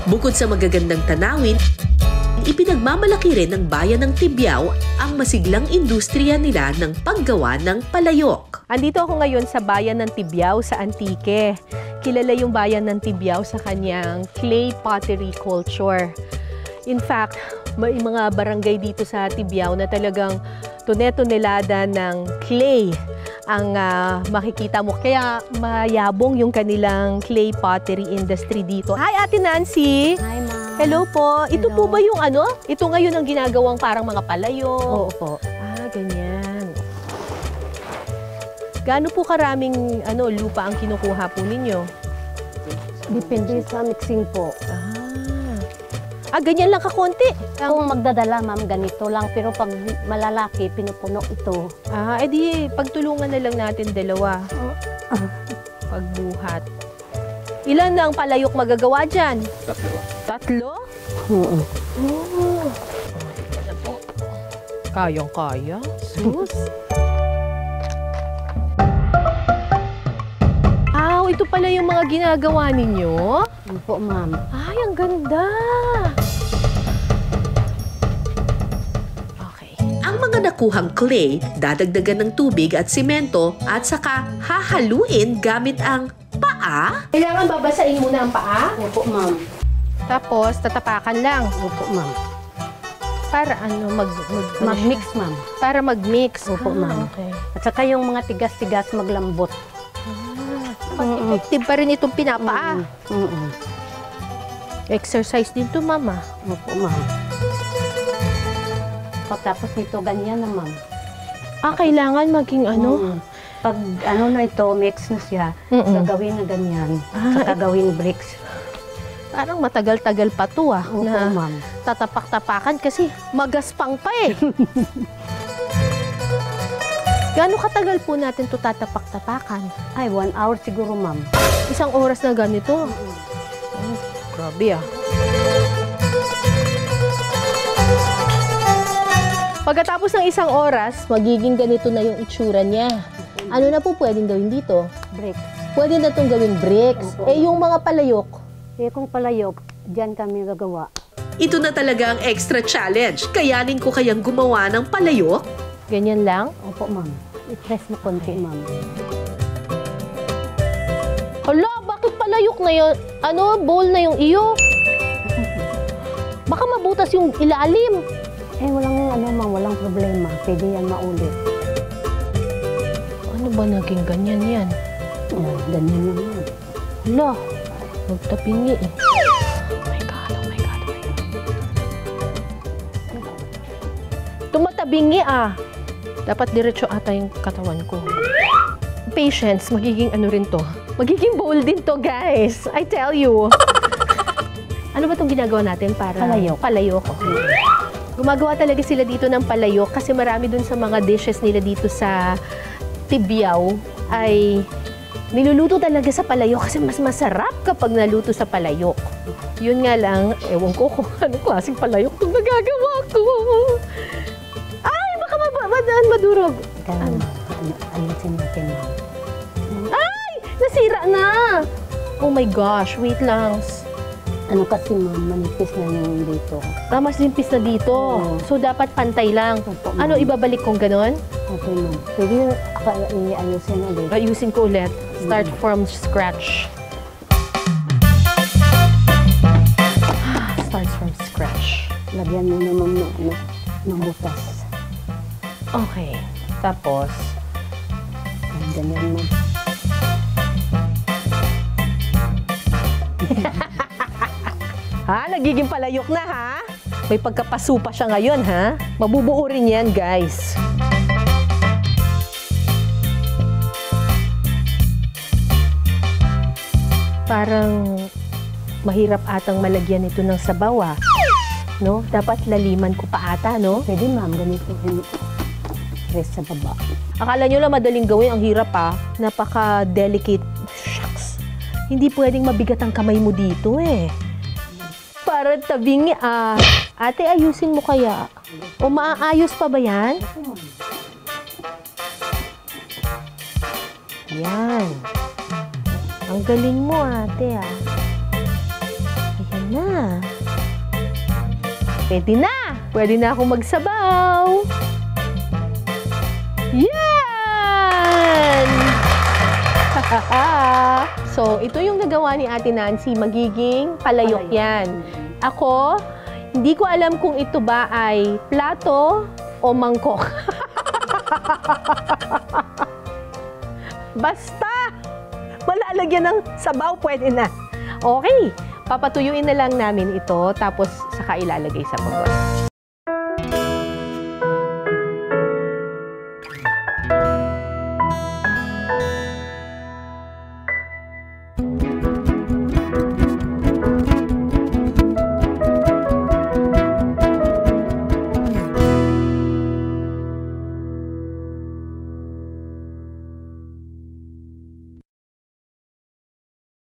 Bukod sa magagandang tanawin, ipinagmamalaki rin ng bayan ng Tibyao ang masiglang industriya nila ng paggawa ng palayok. Andito ako ngayon sa bayan ng Tibyao sa Antique. Kilala yung bayan ng Tibyao sa kanyang clay pottery culture. In fact, may mga barangay dito sa Tibyao na talagang tone-tonelada ng clay ang makikita mo. Kaya mayabong yung kanilang clay pottery industry dito. Hi, Ate Nancy! Hi, ma'am. Hello po. Ito po ba yung ano? Ito ngayon ang ginagawang parang mga palayo? Oo po. Ah, ganyan. Gaano po karaming lupa ang kinukuha po ninyo? Depende sa mixing po. Ganyan lang kakonti. Kung magdadala, ma'am, ganito lang. Pero pag malalaki, pinupuno ito. Edi pagtulungan na lang natin dalawa. Pagbuhat. Ilan na ang palayok magagawa dyan? Tatlo? Oo. Oh. Kayang-kaya. Sus. Ito pala yung mga ginagawa ninyo? Opo, ma'am. Ay, ang ganda! Okay. Ang mga nakuhang clay, dadagdagan ng tubig at simento at saka hahaluin gamit ang paa. Kailangan babasain muna ang paa? Opo, ma'am. Tapos, tatapakan lang. Opo, ma'am. Para Mag-mix, ma'am. Para mag-mix. Opo, ma'am. Okay. At saka yung mga tigas-tigas maglambot. Effective pa rin itong pinapaa. Exercise din to, mama. Opo, ma'am. Pagtapos nito, ganyan na, ma'am. Kailangan maging Pag na ito, mix na siya, gagawin na ganyan. Saka gawin bricks. Parang matagal-tagal pa to Opo, na ma'am. tatapak-tapakan kasi magaspang pa eh. Gaano katagal po natin to tatapak-tapakan? Ay, 1 hour siguro, ma'am. Isang oras na ganito? Grabe Pagkatapos ng isang oras, magiging ganito na yung itsura niya. Ano na po pwedeng gawin dito? Bricks. Pwede na itong gawing bricks. Yung mga palayok? Kung palayok, dyan kami gagawa. Ito na talaga ang extra challenge. Kayanin ko kayang gumawa ng palayok? Ganyan lang? Opo, ma'am. I-press mo konti, ma'am. Hala, bakit palayok na yun? Bowl na yung iyo? Baka mabutas yung ilalim. Ma'am, walang problema. Pwede yan maulit. Ano ba naging ganyan yan? Ganyan lang yan. Hala, magtapingi eh. Oh my God. Tumatabingi Dapat diretso ata yung katawan ko. Patience, magiging rin to. Magiging bowl din to, guys. I tell you. Ano ba itong ginagawa natin para? Palayok. Palayok. Gumagawa talaga sila dito ng palayok kasi marami dun sa mga dishes nila dito sa Tibyao ay niluluto talaga sa palayok kasi mas masarap kapag naluto sa palayok. Yun nga lang, ewan ko kung anong klaseng palayok itong nagagawa ko. Madurog. Ayusin natin, ma'am. Ay! Nasira na! Oh my gosh, wait lang. Kasi, ma'am, manipis na yung dito. Mas limpis na dito. So, dapat pantay lang. Opo, ibabalik kong ganon? Okay, ma'am. Pwede ayusin ulit. Ayusin ko ulit. Start from scratch. Start from scratch. Lagyan mo naman ng butas. Okay. Tapos? Ganyan mo. Nagiging palayok na, ha? May pagkapasupa siya ngayon, ha? Mabubuo rin yan, guys. Parang mahirap atang malagyan ito ng sabaw, no? Dapat laliman ko pa ata, no? Pwede, ma'am. Ganito. Press sa baba. Akala nyo lang madaling gawin, ang hirap Napaka-delicate. Shucks. Hindi pwedeng mabigat ang kamay mo dito Para tabingi Ate, ayusin mo kaya? O maaayos pa ba yan? Yan. Ang galing mo, ate, Ayan na. Pwede na! Pwede na akong magsabaw! Yan! So, ito yung nagawa ni Ate Nancy. Magiging palayok yan. Ako, hindi ko alam kung ito ba ay plato o mangkok. Basta! Malalagyan ng sabaw, pwede na. Okay, papatuyuin na lang namin ito, tapos saka ilalagay sa bagot.